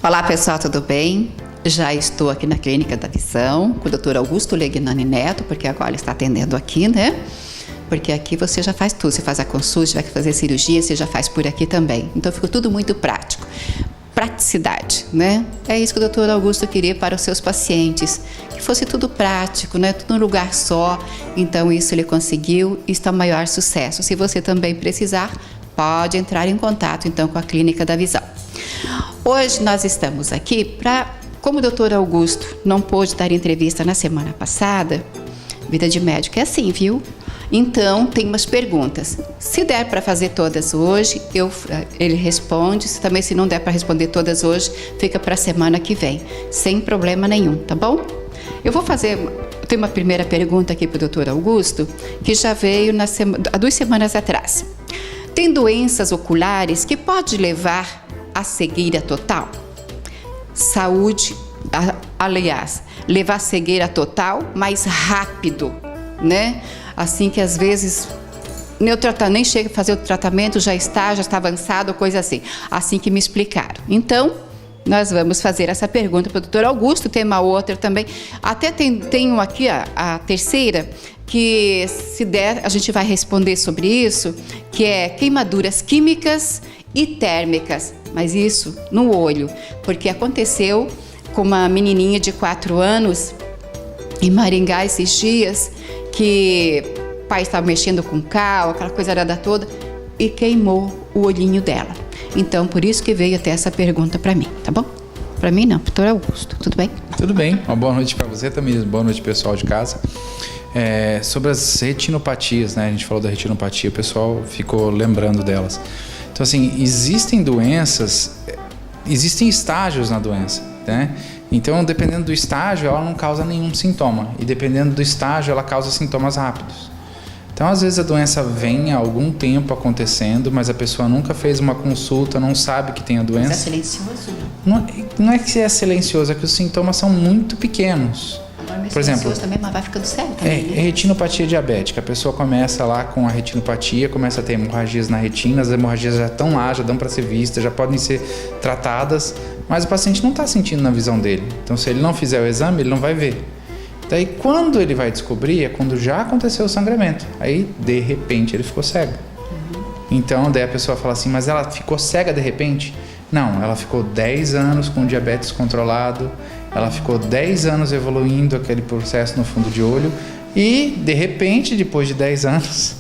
Olá pessoal, tudo bem? Já estou aqui na Clínica da Visão com o Dr. Augusto Legnani Neto, porque agora ele está atendendo aqui, né? Porque aqui você já faz tudo, você faz a consulta, vai fazer cirurgia, você já faz por aqui também. Então ficou tudo muito prático. Praticidade, né? É isso que o Dr. Augusto queria para os seus pacientes, que fosse tudo prático, né? Tudo num lugar só. Então isso ele conseguiu e está o maior sucesso. Se você também precisar, pode entrar em contato então com a Clínica da Visão. Hoje nós estamos aqui para, como o Dr. Augusto não pôde dar entrevista na semana passada, vida de médico é assim, viu? Então, tem umas perguntas. Se der para fazer todas hoje, ele responde. Também, se não der para responder todas hoje, fica para a semana que vem, sem problema nenhum, tá bom? Eu tenho uma primeira pergunta aqui para o Dr. Augusto, que já veio há 2 semanas atrás. Tem doenças oculares que pode levar à cegueira total? Aliás, levar à cegueira total mais rápido, né? Assim que às vezes nem chega a fazer o tratamento, já está avançado, coisa assim. Assim que me explicaram. Então, nós vamos fazer essa pergunta para o Dr. Augusto, tem uma outra também. Até tenho aqui a terceira, que se der a gente vai responder sobre isso, que é queimaduras químicas e térmicas. Mas isso no olho, porque aconteceu com uma menininha de 4 anos em Maringá esses dias, que o pai estava mexendo com cal, aquela coisa arada toda, e queimou o olhinho dela. Então, por isso que veio até essa pergunta para mim, tá bom? Para mim não, Dr. Augusto, tudo bem? Tudo bem, uma boa noite para você também, boa noite pessoal de casa. Sobre as retinopatias, né? A gente falou da retinopatia, o pessoal ficou lembrando delas. Então, assim, existem doenças, existem estágios na doença, né? Então, dependendo do estágio, ela não causa nenhum sintoma. E dependendo do estágio, ela causa sintomas rápidos. Então, às vezes a doença vem há algum tempo acontecendo, mas a pessoa nunca fez uma consulta, não sabe que tem a doença. Mas é silencioso, não é que é silencioso, é que os sintomas são muito pequenos. Agora, por exemplo, também, mas vai ficando cego também, né? Retinopatia diabética. A pessoa começa lá com a retinopatia, começa a ter hemorragias na retina, as hemorragias já estão lá, já dão para ser vistas, já podem ser tratadas, mas o paciente não está sentindo na visão dele. Então, se ele não fizer o exame, ele não vai ver. Daí, quando ele vai descobrir, é quando já aconteceu o sangramento. Aí, de repente, ele ficou cego. Então, daí a pessoa fala assim, mas ela ficou cega de repente? Não, ela ficou 10 anos com diabetes controlado, ela ficou 10 anos evoluindo aquele processo no fundo de olho e, de repente, depois de 10 anos,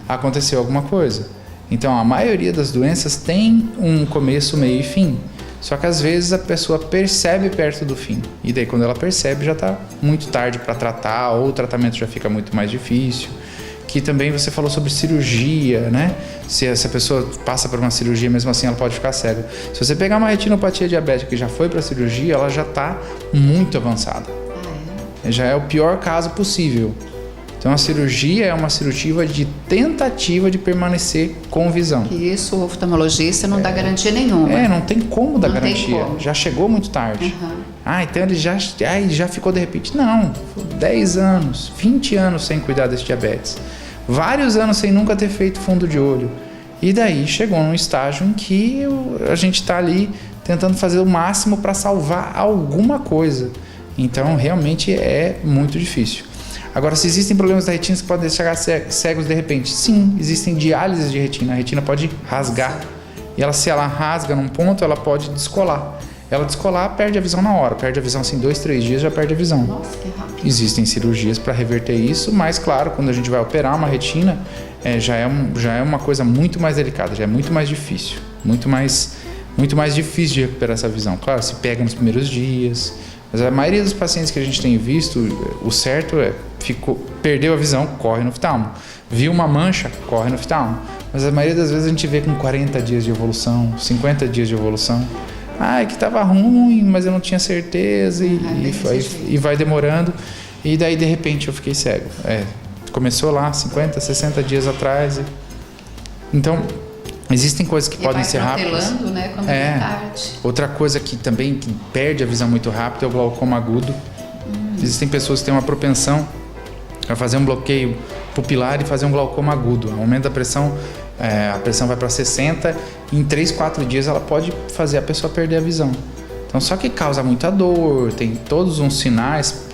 aconteceu alguma coisa. Então, a maioria das doenças tem um começo, meio e fim. Só que, às vezes, a pessoa percebe perto do fim. E daí, quando ela percebe, já está muito tarde para tratar ou o tratamento já fica muito mais difícil. Que também você falou sobre cirurgia, né? Se essa pessoa passa por uma cirurgia, mesmo assim ela pode ficar cega. Se você pegar uma retinopatia diabética que já foi para cirurgia, ela já está muito avançada. Já é o pior caso possível. Então a cirurgia é uma cirurgia de tentativa de permanecer com visão. Isso, o oftalmologista não dá garantia nenhuma. Não tem como dar garantia. Como. Já chegou muito tarde. Então ele já ficou de repente. Não, 10 anos, 20 anos sem cuidar desse diabetes. Vários anos sem nunca ter feito fundo de olho. E daí chegou num estágio em que a gente está ali tentando fazer o máximo para salvar alguma coisa. Então realmente é muito difícil. Agora, se existem problemas da retina que podem deixar cegos de repente, sim, existem diálises de retina. A retina pode rasgar. E se ela rasga num ponto, ela pode descolar. Ela descolar, perde a visão na hora. Perde a visão assim, 2, 3 dias já perde a visão. Nossa, que rápido. Existem cirurgias para reverter isso, mas claro, quando a gente vai operar uma retina, já é uma coisa muito mais delicada, já é muito mais difícil. Muito mais difícil de recuperar essa visão. Claro, se pega nos primeiros dias, mas a maioria dos pacientes que a gente tem visto, o certo perdeu a visão, corre no oftalmo. Viu uma mancha, corre no oftalmo. Mas a maioria das vezes a gente vê com 40 dias de evolução, 50 dias de evolução. É que estava ruim, mas eu não tinha certeza e vai demorando. E daí, de repente, eu fiquei cego. Começou lá 50, 60 dias atrás. Então, existem coisas que podem ser rápidas. Né, quando é tarde. Outra coisa que também perde a visão muito rápido é o glaucoma agudo. Existem pessoas que têm uma propensão a fazer um bloqueio pupilar e fazer um glaucoma agudo. O aumento da pressão a pressão vai para 60, em 3, 4 dias ela pode fazer a pessoa perder a visão. Então, só que causa muita dor, tem todos uns sinais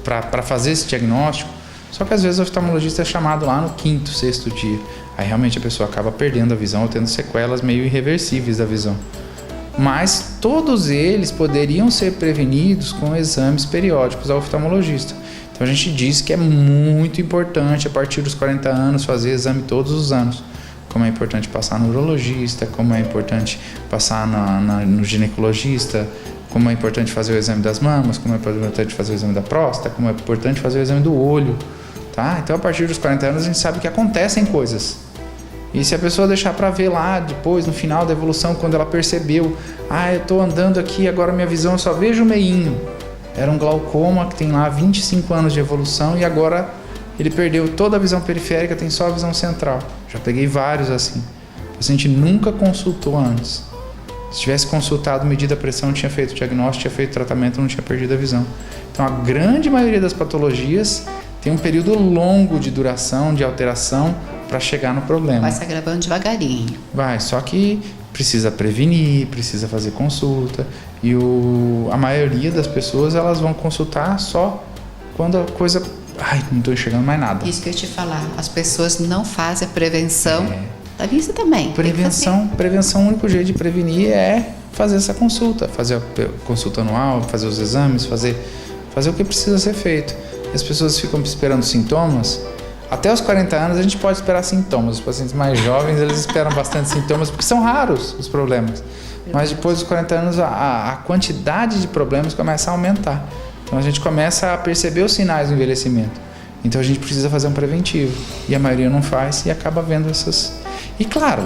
para fazer esse diagnóstico. Só que às vezes o oftalmologista é chamado lá no 5º, 6º dia. Aí realmente a pessoa acaba perdendo a visão ou tendo sequelas meio irreversíveis da visão. Mas todos eles poderiam ser prevenidos com exames periódicos ao oftalmologista. Então a gente diz que é muito importante a partir dos 40 anos fazer exame todos os anos. Como é importante passar no urologista, como é importante passar no ginecologista, como é importante fazer o exame das mamas, como é importante fazer o exame da próstata, como é importante fazer o exame do olho. Tá? Então a partir dos 40 anos a gente sabe que acontecem coisas. E se a pessoa deixar para ver lá depois, no final da evolução, quando ela percebeu, eu estou andando aqui, agora minha visão eu só vejo o meinho. Era um glaucoma que tem lá 25 anos de evolução e agora ele perdeu toda a visão periférica, tem só a visão central. Já peguei vários assim. O paciente nunca consultou antes. Se tivesse consultado, medido a pressão, tinha feito o diagnóstico, tinha feito o tratamento, não tinha perdido a visão. Então a grande maioria das patologias tem um período longo de duração, de alteração, para chegar no problema. Vai se agravando devagarinho. Vai, só que precisa prevenir, precisa fazer consulta. E a maioria das pessoas, elas vão consultar só quando a coisa... não estou enxergando mais nada. Isso que eu ia te falar. As pessoas não fazem a prevenção da vista também. Prevenção, o único jeito de prevenir é fazer essa consulta. Fazer a consulta anual, fazer os exames, fazer o que precisa ser feito. E as pessoas ficam esperando sintomas. Até os 40 anos a gente pode esperar sintomas. Os pacientes mais jovens, eles esperam bastante sintomas, porque são raros os problemas. Mas depois dos 40 anos, a quantidade de problemas começa a aumentar. Então a gente começa a perceber os sinais do envelhecimento. Então a gente precisa fazer um preventivo. E a maioria não faz e acaba vendo essas... E claro,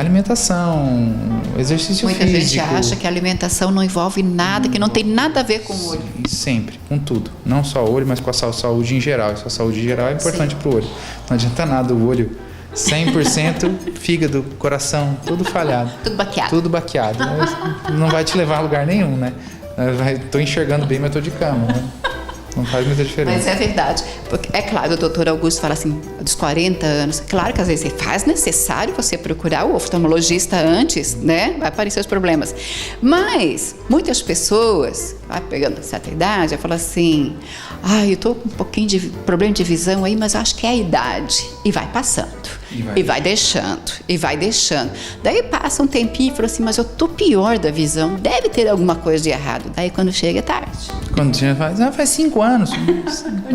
alimentação, exercício físico. Muita gente acha que a alimentação não envolve nada, que não tem nada a ver com o olho. Sempre, com tudo. Não só o olho, mas com a saúde em geral. E a saúde em geral é importante para o olho. Não adianta nada o olho 100%, fígado, coração, tudo falhado. Tudo baqueado. Não vai te levar a lugar nenhum, né? Estou enxergando bem, mas estou de cama, né? Não faz muita diferença. Mas é verdade. Porque, é claro, o doutor Augusto fala assim, dos 40 anos, claro que às vezes faz necessário você procurar o oftalmologista antes, né? Vai aparecer os problemas. Mas muitas pessoas, vai pegando certa idade, falam assim, eu tô com um pouquinho de problema de visão aí, mas acho que é a idade. E vai passando. E vai deixando. Daí passa um tempinho e fala assim, mas eu tô pior da visão, deve ter alguma coisa de errado. Daí quando chega é tarde. Quando você faz 5 anos.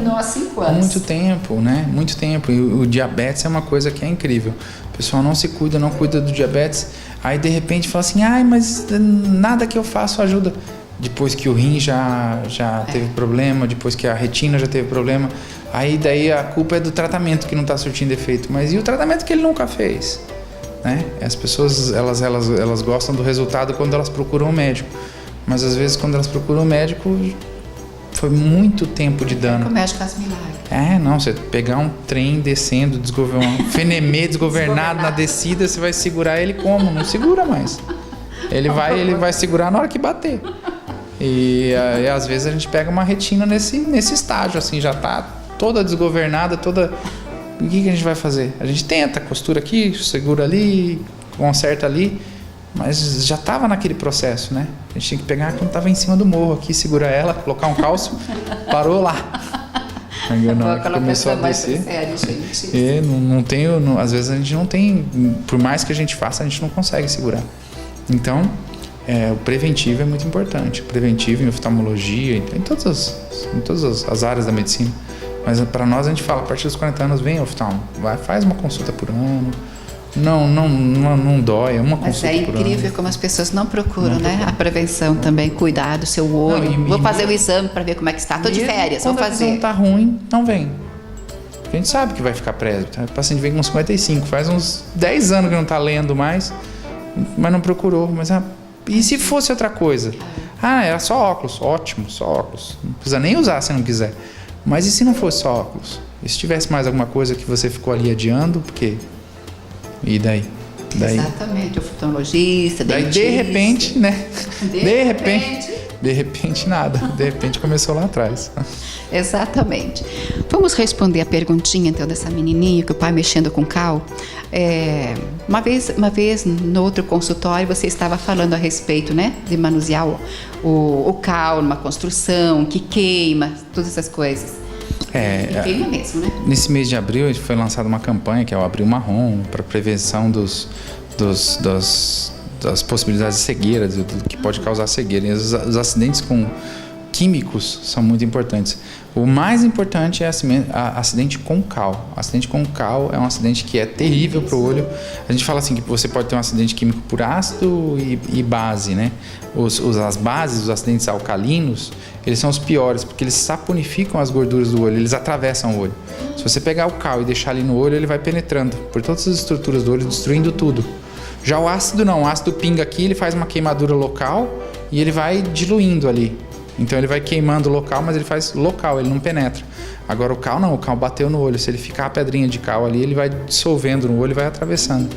Nossa, 5 anos. Muito tempo, né? Muito tempo. E o diabetes é uma coisa que é incrível. O pessoal não se cuida, não cuida do diabetes. Aí de repente fala assim, mas nada que eu faço ajuda. Depois que o rim já teve problema, depois que a retina já teve problema, aí daí a culpa é do tratamento que não está surtindo efeito. Mas e o tratamento que ele nunca fez? Né? As pessoas elas gostam do resultado quando elas procuram um médico. Mas às vezes quando elas procuram um médico, foi muito tempo de dano. O médico faz milagre. Não, você pegar um trem descendo, um fenemê desgovernado na descida, você vai segurar ele como? Não segura mais. Ele vai segurar na hora que bater. E às vezes a gente pega uma retina nesse estágio, assim, já tá toda desgovernada, toda... O que a gente vai fazer? A gente tenta, costura aqui, segura ali, conserta ali, mas já estava naquele processo, né? A gente tinha que pegar quando estava em cima do morro aqui, segurar ela, colocar um cálcio, parou lá. Na hora que começou a descer. Sério, gente. Às vezes a gente não tem, por mais que a gente faça, a gente não consegue segurar. Então, o preventivo é muito importante. Preventivo em oftalmologia, em todas as áreas da medicina. Mas para nós a gente fala, a partir dos 40 anos vem oftalmo. Faz uma consulta por ano. Não dói, é uma consulta por ano. Mas é incrível como as pessoas não procuram, né? A prevenção também, cuidar do seu olho. Vou fazer o exame para ver como é que está. Estou de férias, vou fazer. Quando a visão está ruim, não vem. A gente sabe que vai ficar presbítero. O paciente vem com 55, faz uns 10 anos que não está lendo mais, mas não procurou. Mas e se fosse outra coisa? Era só óculos. Ótimo, só óculos. Não precisa nem usar se não quiser. Mas e se não fosse só óculos? E se tivesse mais alguma coisa que você ficou ali adiando? Porque... E daí? Exatamente, oftalmologista, daí de repente, né? De repente, De repente nada, de repente começou lá atrás. Exatamente. Vamos responder a perguntinha então dessa menininha que o pai mexendo com cal. Uma vez no outro consultório você estava falando a respeito, né, de manusear o cal numa construção que queima, todas essas coisas. E queima mesmo, né? Nesse mês de abril foi lançada uma campanha que é o Abril Marrom para prevenção das possibilidades de cegueira, do que pode causar cegueira. E os acidentes com químicos são muito importantes. O mais importante é acidente com cal. Acidente com cal é um acidente que é terrível para o olho. A gente fala assim que você pode ter um acidente químico por ácido e base, né? As bases, os acidentes alcalinos, eles são os piores, porque eles saponificam as gorduras do olho, eles atravessam o olho. Se você pegar o cal e deixar ali no olho, ele vai penetrando por todas as estruturas do olho, destruindo tudo. Já o ácido não, o ácido pinga aqui, ele faz uma queimadura local e ele vai diluindo ali. Então ele vai queimando o local, mas ele faz local, ele não penetra. Agora o cal não, o cal bateu no olho. Se ele ficar a pedrinha de cal ali, ele vai dissolvendo no olho e vai atravessando.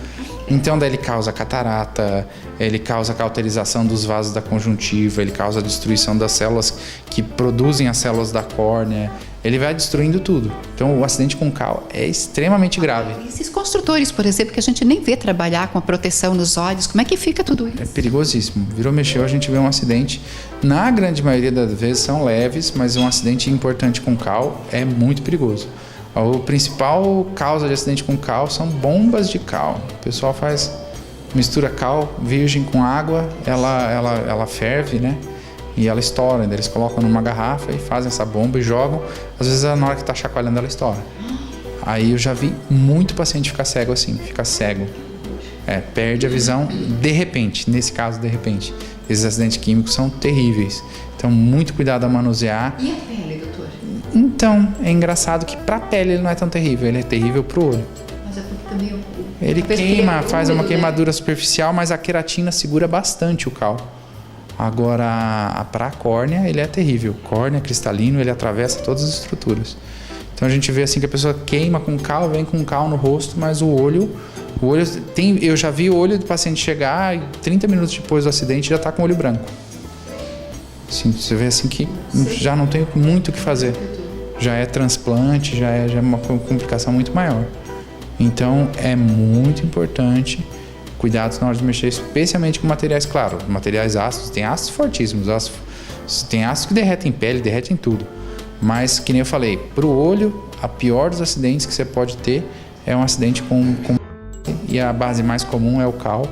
Então daí ele causa catarata, ele causa cauterização dos vasos da conjuntiva, ele causa a destruição das células que produzem as células da córnea, ele vai destruindo tudo. Então o acidente com cal é extremamente grave. Esses construtores, por exemplo, que a gente nem vê trabalhar com a proteção nos olhos, como é que fica tudo isso? É perigosíssimo. Virou, mexeu, a gente vê um acidente. Na grande maioria das vezes são leves, mas um acidente importante com cal é muito perigoso. A principal causa de acidente com cal são bombas de cal. O pessoal mistura cal virgem com água, ela ferve, né? E ela estoura. Eles colocam numa garrafa e fazem essa bomba e jogam. Às vezes na hora que está chacoalhando ela estoura. Aí eu já vi muito paciente ficar cego assim, fica cego. Perde a visão de repente, nesse caso de repente. Esses acidentes químicos são terríveis. Então muito cuidado a manusear. E a pele, doutor? Então, é engraçado que para a pele ele não é tão terrível, ele é terrível para o olho. Mas é porque também ele queima, faz uma queimadura superficial, mas a queratina segura bastante o cal. Agora, para a córnea, ele é terrível. Córnea, cristalino, ele atravessa todas as estruturas. Então a gente vê assim que a pessoa queima com cal, vem com cal no rosto, mas o olho tem. Eu já vi o olho do paciente chegar e 30 minutos depois do acidente já está com o olho branco. Assim, você vê assim que já não tem muito o que fazer. Já é transplante, já é uma complicação muito maior. Então é muito importante cuidados na hora de mexer, especialmente com materiais, claro, materiais ácidos. Tem ácidos fortíssimos, tem ácidos que derretem pele, derretem tudo. Mas, que nem eu falei, para o olho, a pior dos acidentes que você pode ter é um acidente com e a base mais comum é o cal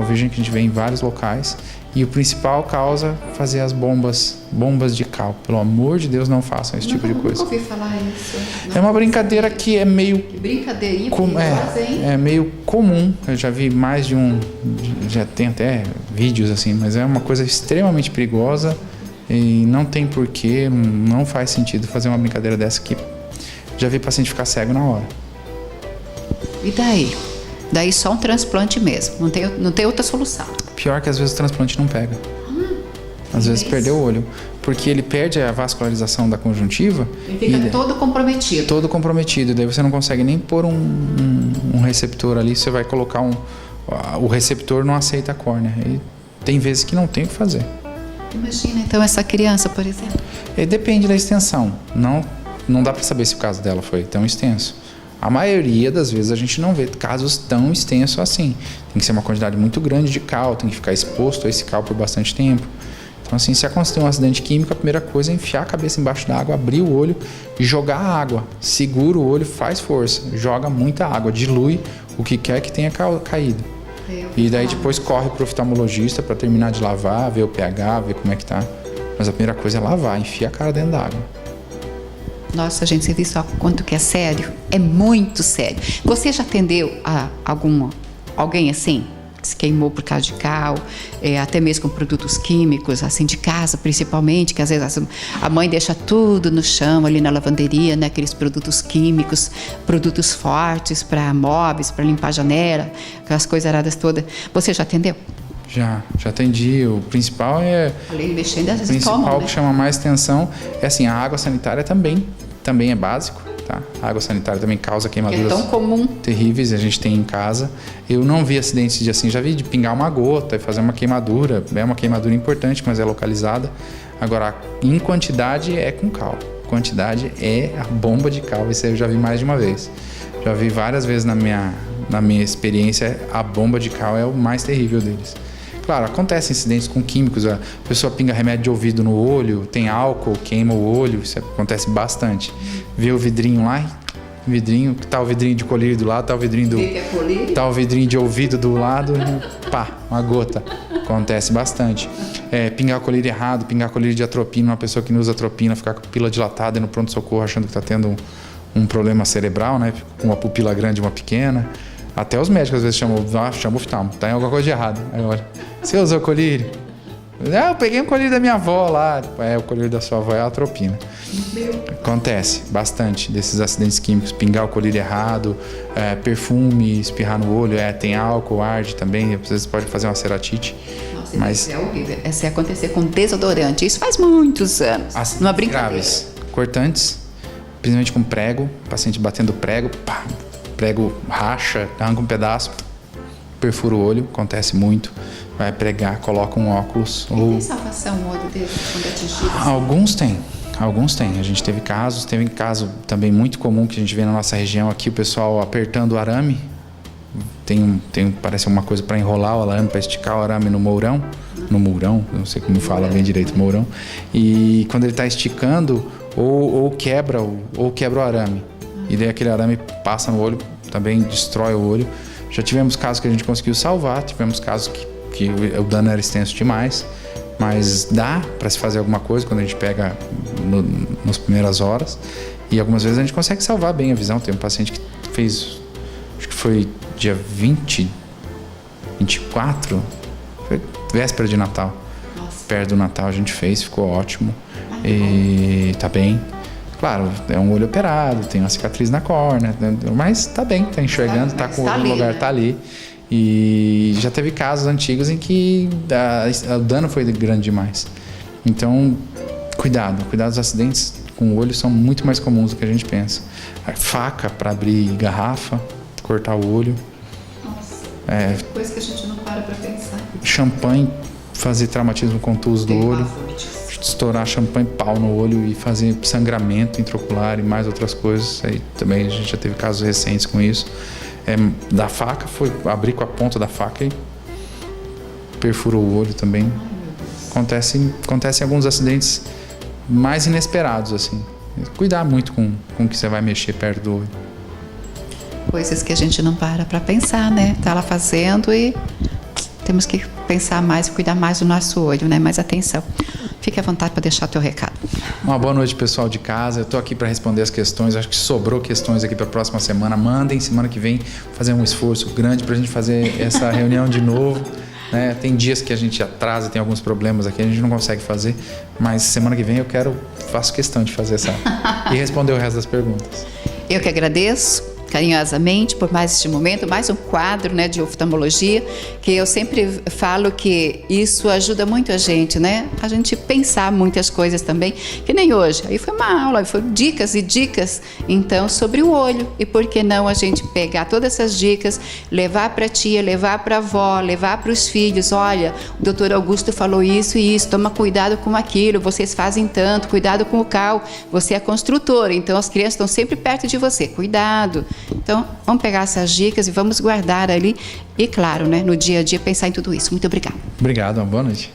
virgem, que a gente vê em vários locais. E o principal causa fazer as bombas de cal. Pelo amor de Deus, não façam esse tipo de coisa. Nunca ouvi falar isso. É uma brincadeira que é meio... Que brincadeirinha perigosa, hein? É meio comum. Eu já vi mais de um... Já tem até vídeos assim, mas é uma coisa extremamente perigosa e não tem porquê, não faz sentido fazer uma brincadeira dessa que já vi paciente ficar cego na hora. E daí? Daí só um transplante mesmo, não tem outra solução. Pior que às vezes o transplante não pega. Às vezes perdeu o olho. Porque ele perde a vascularização da conjuntiva. Ele fica todo comprometido. Todo comprometido. Daí você não consegue nem pôr um receptor ali. Você vai colocar o receptor não aceita a córnea. E tem vezes que não tem o que fazer. Imagina então essa criança, por exemplo. Depende da extensão. Não dá para saber se o caso dela foi tão extenso. A maioria das vezes a gente não vê casos tão extensos assim. Tem que ser uma quantidade muito grande de cal, tem que ficar exposto a esse cal por bastante tempo. Então, assim, se acontecer um acidente químico, a primeira coisa é enfiar a cabeça embaixo da água, abrir o olho e jogar a água. Segura o olho, faz força, joga muita água, dilui o que quer que tenha caído. E daí depois corre para o oftalmologista para terminar de lavar, ver o pH, ver como é que tá. Mas a primeira coisa é lavar, enfia a cara dentro da água. Nossa, gente, você viu só quanto que é sério? É muito sério. Você já atendeu a alguém assim? Que se queimou por causa de cal, até mesmo com produtos químicos, assim, de casa principalmente, que às vezes a mãe deixa tudo no chão, ali na lavanderia, né? Aqueles produtos químicos, produtos fortes para móveis, para limpar a janela, aquelas coisas aradas todas. Você já atendeu? Já atendi. O principal é... Além de mexer, às vezes o principal tomam, né? que chama mais atenção é assim, a água sanitária também é básico. tá? A água sanitária também causa queimaduras tão comum. terríveis, a gente tem em casa. Eu não vi acidentes de assim, já vi de pingar uma gota e fazer uma queimadura. É uma queimadura importante, mas é localizada. Agora, em quantidade é com cal. Quantidade é a bomba de cal, isso eu já vi mais de uma vez. Já vi várias vezes na minha experiência, a bomba de cal é o mais terrível deles. Claro, acontecem incidentes com químicos, a pessoa pinga remédio de ouvido no olho, tem álcool, queima o olho, isso acontece bastante. Vê o vidrinho lá, tá o vidrinho de colírio do lado, tá o vidrinho de ouvido do lado, pá, uma gota. Acontece bastante. Pingar colírio errado, pingar colírio de atropina, uma pessoa que não usa atropina, ficar com a pupila dilatada e no pronto-socorro achando que está tendo um problema cerebral, né? Com uma pupila grande e uma pequena. Até os médicos às vezes chamam oftalmo, tá em alguma coisa de errado. Aí olha, você usou colírio? Eu peguei um colírio da minha avó lá. O colírio da sua avó é a atropina. Acontece bastante desses acidentes químicos, pingar o colírio errado, perfume, espirrar no olho, tem álcool, arde também, às vezes pode fazer uma ceratite. Nossa, mas é horrível. Se acontecer com desodorante, isso faz muitos anos. Numa brincadeira. Graves, cortantes, principalmente com prego, paciente batendo prego, pá, prego racha, arranca um pedaço, perfura o olho, acontece muito. Vai pregar, coloca um óculos. Tem salvação o olho dele quando atingido? Alguns têm. A gente teve um caso também muito comum que a gente vê na nossa região aqui, o pessoal apertando o arame. Parece uma coisa para enrolar o arame, para esticar o arame no mourão, não sei como fala bem direito, mourão. E quando ele está esticando, ou quebra o arame. E daí aquele arame passa no olho, também destrói o olho. Já tivemos casos que a gente conseguiu salvar, tivemos casos que o dano era extenso demais, mas dá para se fazer alguma coisa quando a gente pega nas primeiras horas, e algumas vezes a gente consegue salvar bem a visão. Tem um paciente que fez, acho que foi dia 24, foi véspera de Natal. Nossa. Perto do Natal a gente fez, ficou ótimo, e tá bem. Claro, é um olho operado, tem uma cicatriz na córnea, mas tá bem, tá enxergando, tá com o olho no lugar, né? Tá ali. E já teve casos antigos em que o dano foi grande demais. Então, cuidado, os acidentes com o olho são muito mais comuns do que a gente pensa. A faca para abrir garrafa, cortar o olho. Nossa, coisa que a gente não para pensar. Champanhe, fazer traumatismo contuso do olho. Estourar champanhe pau no olho e fazer sangramento intraocular e mais outras coisas. Aí também a gente já teve casos recentes com isso. Da faca, foi abrir com a ponta da faca e perfurou o olho também. Acontecem alguns acidentes mais inesperados, assim. Cuidar muito com o que você vai mexer perto do olho. Coisas que a gente não para pensar, né? Tá lá fazendo e temos que pensar mais e cuidar mais do nosso olho, né? Mais atenção. Fique à vontade para deixar o teu recado. Uma boa noite, pessoal de casa. Eu estou aqui para responder as questões. Acho que sobrou questões aqui para a próxima semana. Mandem, semana que vem, fazer um esforço grande para a gente fazer essa reunião de novo. Né? Tem dias que a gente atrasa, tem alguns problemas aqui, a gente não consegue fazer. Mas semana que vem faço questão de fazer essa e responder o resto das perguntas. Eu que agradeço carinhosamente por mais este momento, mais um quadro, né, de oftalmologia, que eu sempre falo que isso ajuda muito a gente, né? A gente pensar muitas coisas também, que nem hoje. Aí foi uma aula, foram dicas e dicas, então, sobre o olho. E por que não a gente pegar todas essas dicas, levar para a tia, levar para a avó, levar para os filhos. Olha, o doutor Augusto falou isso e isso, toma cuidado com aquilo, vocês fazem tanto, cuidado com o cal, você é construtor, então as crianças estão sempre perto de você, cuidado. Então, vamos pegar essas dicas e vamos guardar ali. E, claro, né, no dia a dia, pensar em tudo isso. Muito obrigada. Obrigado, uma boa noite.